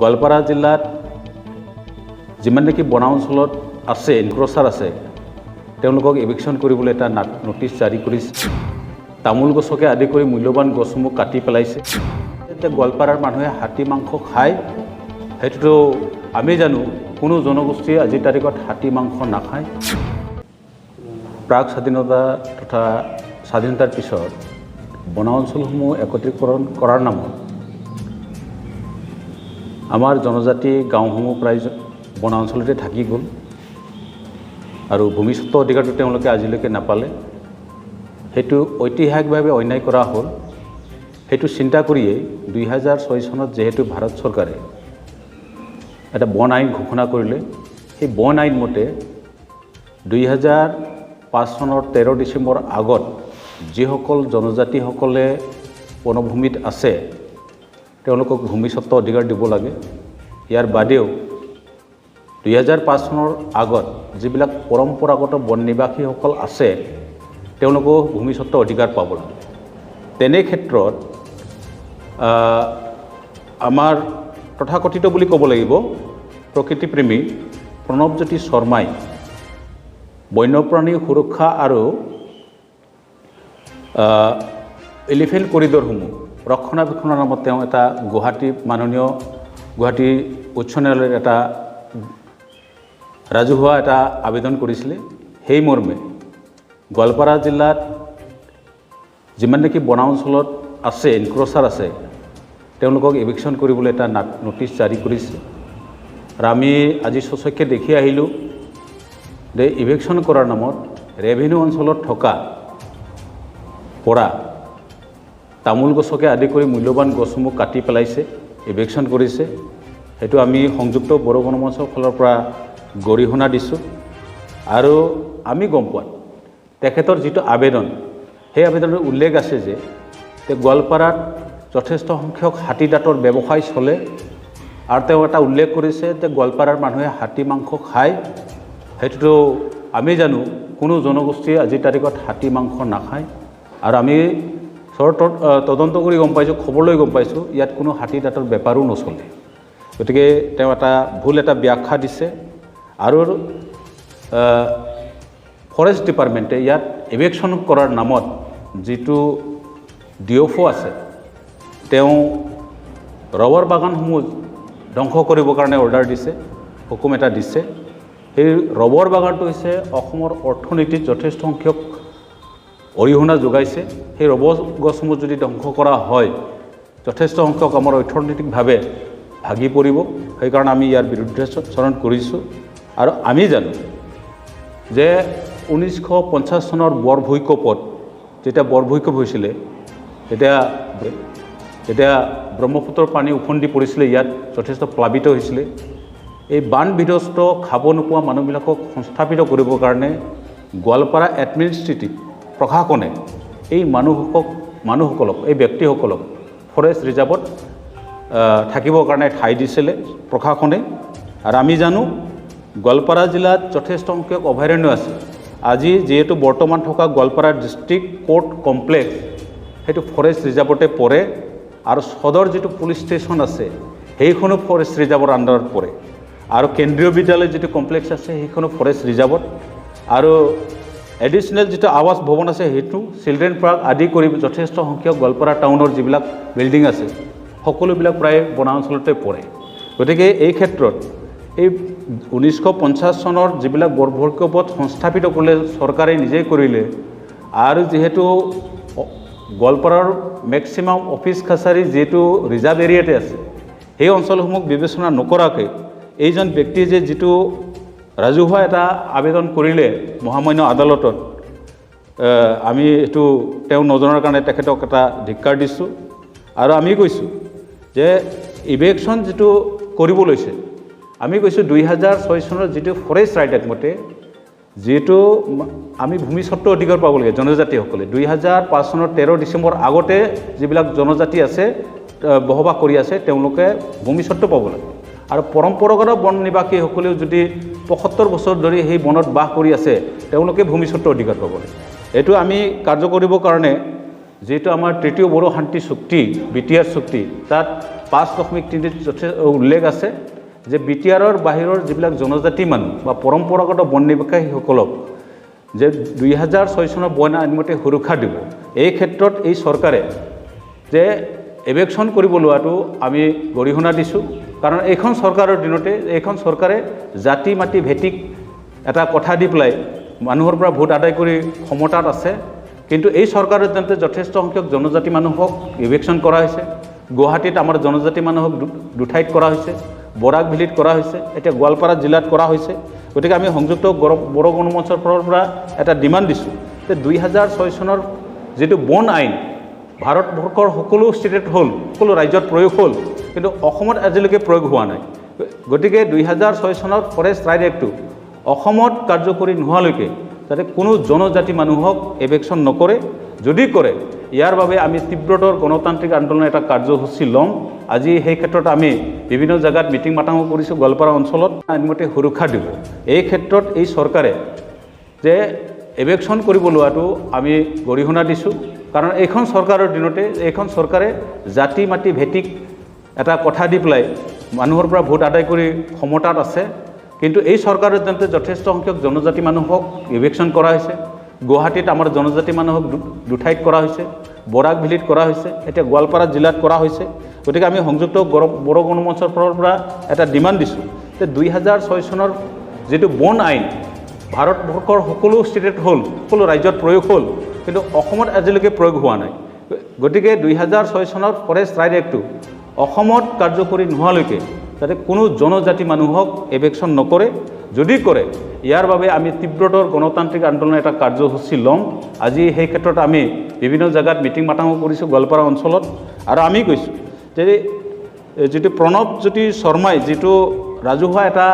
গোৱালপাৰা জিলাত যিমান নেকি বনা অঞ্চলত আছে এনক্ৰচাৰ আছে তেওঁলোকক এভিকশ্যন কৰিবলৈ এটা নটিছ জাৰি কৰিছে। তামোল গছকে আদি কৰি মূল্যৱান গছসমূহ কাটি পেলাইছে। এতিয়া গোৱালপাৰাৰ মানুহে হাতী মাংস খায় সেইটোতো আমি জানো, কোনো জনগোষ্ঠীয়ে আজিৰ তাৰিখত হাতী মাংস নাখায়। প্ৰাক স্বাধীনতা তথা স্বাধীনতাৰ পিছত বনা অঞ্চলসমূহ একত্ৰীকৰণ কৰাৰ নামত আমাৰ জনজাতি গাঁওসমূহ প্ৰায় বনা অঞ্চলতে থাকি গ'ল আৰু ভূমিস্বত্ব অধিকাৰটো তেওঁলোকে আজিলৈকে নাপালে। সেইটো ঐতিহাসিকভাৱে অন্যায় কৰা হ'ল। সেইটো চিন্তা কৰিয়েই 2006 চনত যিহেতু ভাৰত চৰকাৰে এটা বন আইন ঘোষণা কৰিলে, সেই বন আইন মতে 2005 চনৰ 13 ডিচেম্বৰ আগত যিসকল জনজাতিসকলে বনভূমিত আছে তেওঁলোকক ভূমিস্বত্ব অধিকাৰ দিব লাগে। ইয়াৰ বাদেও 2005 চনৰ আগত যিবিলাক পৰম্পৰাগত বন নিবাসীসকল আছে তেওঁলোকেও ভূমিস্বত্ব অধিকাৰ পাব লাগে। তেনে ক্ষেত্ৰত আমাৰ তথাকথিত বুলি ক'ব লাগিব প্ৰকৃতিপ্ৰেমী প্ৰণৱজ্যোতি শৰ্মাই বন্যপ্ৰাণী সুৰক্ষা আৰু এলিফেণ্ট কৰিডৰসমূহ ৰক্ষণাবেক্ষণৰ নামত তেওঁ এটা মাননীয় গুৱাহাটী উচ্চ ন্যায়ালয়ৰ এটা ৰাজহুৱা এটা আবেদন কৰিছিলে। সেই মৰ্মে গোৱালপাৰা জিলাত যিমান নেকি বনা অঞ্চলত আছে এনক্ৰচাৰ আছে তেওঁলোকক এভিকশ্যন কৰিবলৈ এটা নটিছ জাৰি কৰিছে। আৰু আমি আজি স্বচক্ষে দেখি আহিলোঁ যে ইভিকশ্যন কৰাৰ নামত ৰেভিনিউ অঞ্চলত থকা পৰা তামোল গছকে আদি কৰি মূল্যৱান গছসমূহ কাটি পেলাইছে, ইভিকশ্যন কৰিছে। সেইটো আমি সংযুক্ত বড়ো গণমঞ্চৰ ফালৰ পৰা গৰিহণা দিছোঁ। আৰু আমি গম পোৱাত তেখেতৰ যিটো আবেদন সেই আবেদনত উল্লেখ আছে যে গোৱালপাৰাত যথেষ্ট সংখ্যক হাতী দাঁতৰ ব্যৱসায় চলে আৰু তেওঁ এটা উল্লেখ কৰিছে যে গোৱালপাৰাৰ মানুহে হাতী মাংস খায়। সেইটোতো আমি জানো, কোনো জনগোষ্ঠীয়ে আজিৰ তাৰিখত হাতী মাংস নাখায়। আৰু আমি তদন্ত কৰি গম পাইছোঁ, খবৰ লৈ গম পাইছোঁ ইয়াত কোনো হাতী দাঁতৰ বেপাৰো নচলে। গতিকে তেওঁ এটা ভুল এটা ব্যাখ্যা দিছে। আৰু ফৰেষ্ট ডিপাৰ্টমেণ্টে ইয়াত ইভিকশ্যন কৰাৰ নামত যিটো ডিঅ'ফ' আছে তেওঁ ৰবৰ বাগানসমূহ ধ্বংস কৰিবৰ কাৰণে অৰ্ডাৰ দিছে, হুকুম এটা দিছে। সেই ৰবৰ বাগানটো হৈছে অসমৰ অৰ্থনীতিত যথেষ্ট সংখ্যক অৰিহণা যোগাইছে। সেই ৰবৰ গছসমূহ যদি ধ্বংস কৰা হয় যথেষ্ট সংখ্যক আমাৰ অৰ্থনৈতিকভাৱে ভাগি পৰিব। সেইকাৰণে আমি ইয়াৰ বিৰুদ্ধে চৰণ কৰিছোঁ। আৰু আমি জানো যে 1950 চনৰ বৰভূঁইকঁপত যেতিয়া বৰভূঁইকঁপ হৈছিলে তেতিয়া ব্ৰহ্মপুত্ৰৰ পানী উফন্দি পৰিছিলে, ইয়াত যথেষ্ট প্লাবিত হৈছিলে। এই বান বিধ্বস্ত খাব নোপোৱা মানুহবিলাকক সংস্থাপিত কৰিবৰ কাৰণে গোৱালপাৰা এডমিনিষ্ট্ৰেটিভ প্ৰশাসনে এই মানুহসকলক এই ব্যক্তিসকলক ফৰেষ্ট ৰিজাৰ্ভত থাকিবৰ কাৰণে ঠাই দিছিলে প্ৰশাসনে। আৰু আমি জানো গোৱালপাৰা জিলাত যথেষ্ট সংখ্যক অভয়াৰণ্য আছে। আজি যিহেতু বৰ্তমান থকা গোৱালপাৰা ডিষ্ট্ৰিক্ট কোৰ্ট কমপ্লেক্স সেইটো ফৰেষ্ট ৰিজাৰ্ভতে পৰে আৰু সদৰ যিটো পুলিচ ষ্টেচন আছে সেইখনো ফৰেষ্ট ৰিজাৰ্ভৰ আণ্ডাৰত পৰে। আৰু কেন্দ্ৰীয় বিদ্যালয় যিটো কমপ্লেক্স আছে সেইখনো ফৰেষ্ট ৰিজাৰ্ভত। আৰু এডিশ্যনেল যিটো আৱাস ভৱন আছে সেইটো, চিলড্ৰেন পাৰ্ক আদি কৰি যথেষ্ট সংখ্যক গোৱালপাৰা টাউনৰ যিবিলাক বিল্ডিং আছে সকলোবিলাক প্ৰায় বনা অঞ্চলতে পৰে। গতিকে এই ক্ষেত্ৰত এই 1950 চনৰ যিবিলাক বৰভূঁইকঁপত সংস্থাপিত কৰিলে চৰকাৰে নিজেই কৰিলে। আৰু যিহেতু গোৱালপাৰাৰ মেক্সিমাম অফিচ কাছাৰী যিহেতু ৰিজাৰ্ভ এৰিয়াতে আছে, সেই অঞ্চলসমূহ বিবেচনা নকৰাকৈ এইজন ব্যক্তিয়ে যে যিটো ৰাজহুৱা এটা আবেদন কৰিলে মহামান্য আদালতত, আমি এইটো তেওঁ নজনাৰ কাৰণে তেখেতক এটা ধিক্কাৰ দিছোঁ। আৰু আমি কৈছোঁ যে ইভিকশ্যন যিটো কৰিব লৈছে, আমি কৈছোঁ 2006 চনৰ যিটো ফৰেষ্ট ৰাইট এক্ট মতে যিহেতু আমি ভূমিস্বত্ব অধিকাৰ পাব লাগে জনজাতিসকলে, 2005 চনৰ 13 ডিচেম্বৰ আগতে যিবিলাক জনজাতি আছে বসবাস কৰি আছে তেওঁলোকে ভূমিস্বত্ব পাব লাগে। আৰু পৰম্পৰাগত বন নিবাসীসকলেও যদি 75 বছৰ ধৰি সেই বনত বাস কৰি আছে তেওঁলোকে ভূমিস্বত্ব অধিকাৰ পাব লাগে। এইটো আমি কাৰ্য কৰিবৰ কাৰণে যেহেতু আমাৰ তৃতীয় বড়ো শান্তি চুক্তি BTR চুক্তি তাত 5.3 উল্লেখ আছে যে বিটিআৰৰ বাহিৰৰ যিবিলাক জনজাতি মানুহ বা পৰম্পৰাগত বন নিৰ্মাণকাৰীসকলক যে 2006 চনৰ বন আইনমতে সুৰক্ষা দিব। এই ক্ষেত্ৰত এই চৰকাৰে যে এভেকশ্যন কৰিব লোৱাটো আমি গৰিহণা দিছোঁ, কাৰণ এইখন চৰকাৰৰ দিনতে এইখন চৰকাৰে জাতি মাটি ভেটিক এটা কথা দি পেলাই মানুহৰ পৰা ভোট আদায় কৰি ক্ষমতাত আছে। কিন্তু এই চৰকাৰৰ দিনতে যথেষ্ট সংখ্যক জনজাতি মানুহক ইভেকশ্যন কৰা হৈছে। গুৱাহাটীত আমাৰ জনজাতি মানুহক দুঠাইত কৰা হৈছে, বৰাক ভেলীত কৰা হৈছে, এতিয়া গোৱালপাৰা জিলাত কৰা হৈছে। গতিকে আমি সংযুক্ত বড়ো গণমঞ্চৰ পৰা এটা ডিমাণ্ড দিছোঁ যে 2006 চনৰ যিটো বন আইন ভাৰতবৰ্ষৰ সকলো ষ্টেটত হ'ল, সকলো ৰাজ্যত প্ৰয়োগ হ'ল, কিন্তু অসমত আজিলৈকে প্ৰয়োগ হোৱা নাই। গতিকে 2006 চনৰ ফৰেষ্ট ৰাইট এক্টটো অসমত কাৰ্যকৰী নোহোৱালৈকে যাতে কোনো জনজাতি মানুহক এভেকশ্যন নকৰে, যদি কৰে ইয়াৰ বাবে আমি তীব্ৰতৰ গণতান্ত্ৰিক আন্দোলনৰ এটা কাৰ্যসূচী ল'ম। আজি সেই ক্ষেত্ৰত আমি বিভিন্ন জেগাত মিটিং মাটাঙো কৰিছোঁ গোৱালপাৰা অঞ্চলত, আইনমতে সুৰক্ষা দিব। এই ক্ষেত্ৰত এই চৰকাৰে যে এভেকশ্যন কৰিব লোৱাটো আমি গৰিহণা দিছোঁ, কাৰণ এইখন চৰকাৰৰ দিনতে এইখন চৰকাৰে জাতি মাটি ভেটিক এটা কথা দি পেলাই মানুহৰ পৰা ভোট আদায় কৰি ক্ষমতাত আছে। কিন্তু এই চৰকাৰৰ দিনতে যথেষ্ট সংখ্যক জনজাতি মানুহক ইভেকশ্যন কৰা হৈছে। গুৱাহাটীত আমাৰ জনজাতি মানুহক দুঠাইত কৰা হৈছে, বৰাক ভেলীত কৰা হৈছে, এতিয়া গোৱালপাৰা জিলাত কৰা হৈছে। গতিকে আমি সংযুক্ত বড়ো গণমঞ্চৰ পৰা এটা ডিমাণ্ড দিছোঁ যে 2006 চনৰ যিটো বন আইন ভাৰতবৰ্ষৰ সকলো ষ্টেটত হ'ল, সকলো ৰাজ্যত প্ৰয়োগ হ'ল, কিন্তু অসমত আজিলৈকে প্ৰয়োগ হোৱা নাই। গতিকে 2006 চনৰ ফৰেষ্ট ৰাইট এক্টটো অসমত কাৰ্যকৰী নোহোৱালৈকে যাতে কোনো জনজাতি মানুহক এভেকশ্যন নকৰে, যদি কৰে ইয়াৰ বাবে আমি তীব্ৰতৰ গণতান্ত্ৰিক আন্দোলনৰ এটা কাৰ্যসূচী ল'ম। আজি সেই ক্ষেত্ৰত আমি বিভিন্ন জেগাত মিটিং মাটাঙো কৰিছোঁ গোৱালপাৰা অঞ্চলত। আৰু আমি কৈছোঁ যে যিটো প্ৰণৱজ্যোতি শৰ্মাই যিটো ৰাজহুৱা এটা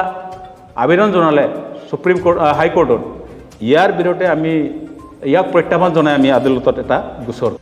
আবেদন জনালে সুপ্ৰিম কোৰ্ট হাইকোৰ্টত, ইয়াৰ বিৰুদ্ধে আমি ইয়াক প্ৰত্যাহ্বান জনাই আমি আদালতত এটা গোচৰ